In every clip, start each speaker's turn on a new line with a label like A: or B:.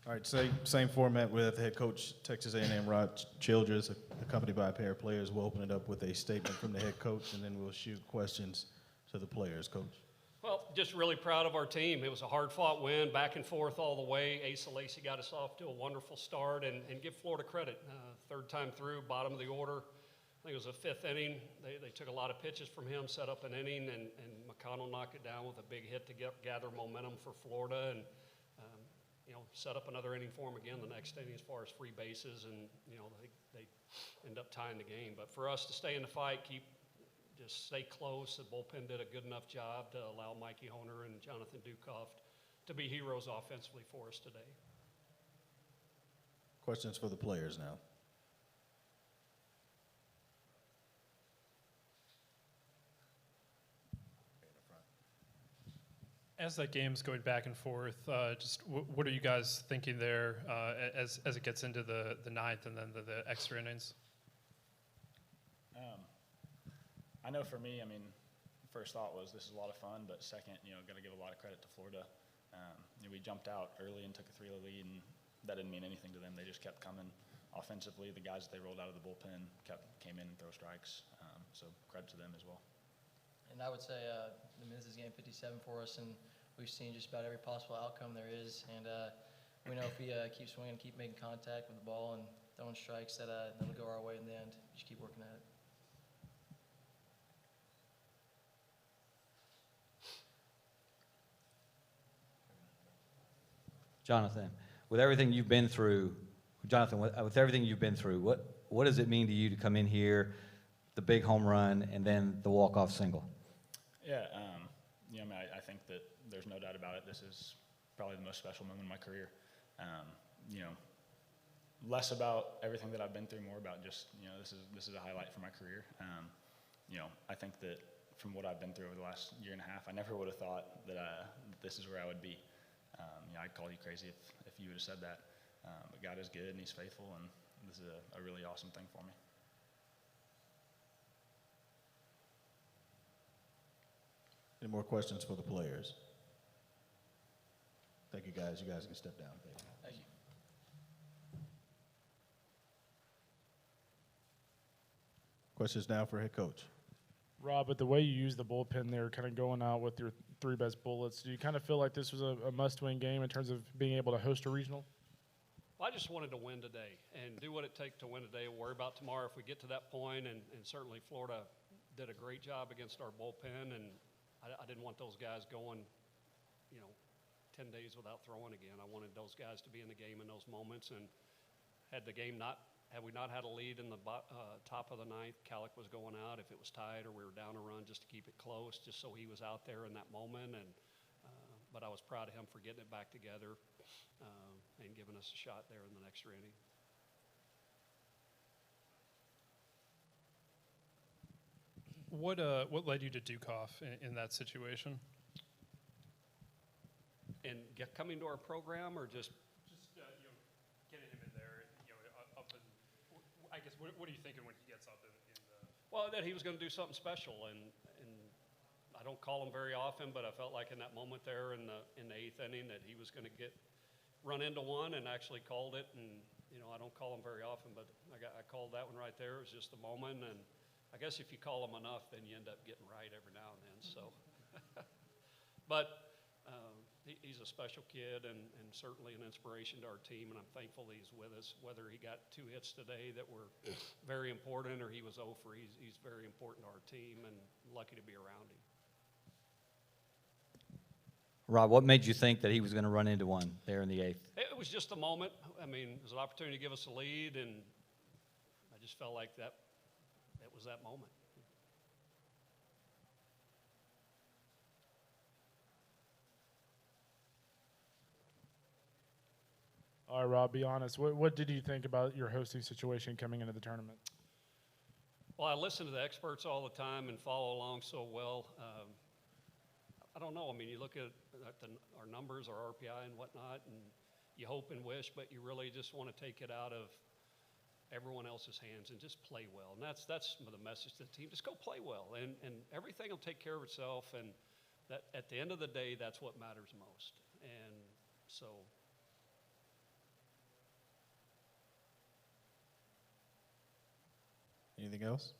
A: All right, same format with head coach Texas A&M Rod Childress, accompanied by a pair of players. We'll open it up with a statement from the head coach, and then we'll shoot questions to the players. Coach.
B: Well, just really proud of our team. It was a hard-fought win, back and forth all the way. Asa Lacey got us off to a wonderful start, and give Florida credit. Third time through, bottom of the order. I think it was the fifth inning. They took a lot of pitches from him, set up an inning, and McConnell knocked it down with a big hit to gather momentum for Florida, and set up another inning for him again the next inning as far as free bases, and they end up tying the game. But for us to stay in the fight, just stay close. The bullpen did a good enough job to allow Mikey Hoehner and Jonathan Ducoff to be heroes offensively for us today.
A: Questions for the players now.
C: As that game's going back and forth, just what are you guys thinking there as it gets into the ninth and then the extra innings?
D: I know for me, first thought was this is a lot of fun, but second, got to give a lot of credit to Florida. We jumped out early and took a 3-0 lead, and that didn't mean anything to them. They just kept coming offensively. The guys that they rolled out of the bullpen came in and throw strikes, so credit to them as well.
E: And I would say, this is game 57 for us, and we've seen just about every possible outcome there is. And we know if we keep swinging, keep making contact with the ball and throwing strikes, that it'll go our way in the end. Just keep working at it.
F: Jonathan, with everything you've been through, what does it mean to you to come in here, the big home run, and then the walk-off single?
D: Yeah, I think that there's no doubt about it. This is probably the most special moment in my career. Less about everything that I've been through, more about just, this is a highlight for my career. I think that from what I've been through over the last year and a half, I never would have thought that this is where I would be. I'd call you crazy if you would have said that. But God is good and He's faithful, and this is a really awesome thing for me.
A: Any more questions for the players? Thank you, guys. You guys can step down.
E: Thank you.
A: Questions now for head coach.
G: Rob, with the way you use the bullpen there, kind of going out with your three best bullets, do you kind of feel like this was a must-win game in terms of being able to host a regional?
B: Well, I just wanted to win today and do what it takes to win today. We'll worry about tomorrow if we get to that point, and certainly Florida did a great job against our bullpen, and I didn't want those guys going, 10 days without throwing again. I wanted those guys to be in the game in those moments, and had we not had a lead in the top of the ninth, Calic was going out. If it was tied or we were down a run, just to keep it close, just so he was out there in that moment. And but I was proud of him for getting it back together and giving us a shot there in the next inning.
C: What led you to Ducoff in that situation?
B: And coming to our program, or just
C: getting him in there, up and I guess what are you thinking when he gets up in the?
B: Well, that he was going to do something special, and I don't call him very often, but I felt like in that moment there in the eighth inning that he was going to run into one, and actually called it. And I don't call him very often, but I called that one right there. It was just a moment, and I guess if you call him enough, then you end up getting right every now and then. So, but. He's a special kid and certainly an inspiration to our team, and I'm thankful he's with us. Whether he got 2 hits today that were very important or he was 0 for, he's very important to our team, and lucky to be around him.
F: Rob, what made you think that he was going to run into one there in the eighth?
B: It was just a moment. It was an opportunity to give us a lead, and I just felt like that was that moment.
G: All right, Rob, be honest. What did you think about your hosting situation coming into the tournament?
B: Well, I listen to the experts all the time and follow along so well. I don't know. You look at our numbers, our RPI and whatnot, and you hope and wish, but you really just want to take it out of everyone else's hands and just play well. And that's the message to the team. Just go play well, and everything will take care of itself. And that at the end of the day, that's what matters most. And so
A: Anything else?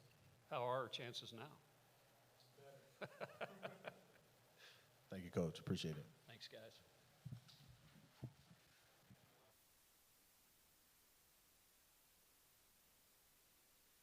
B: How are our chances now?
A: Thank you, Coach. Appreciate it.
B: Thanks, guys.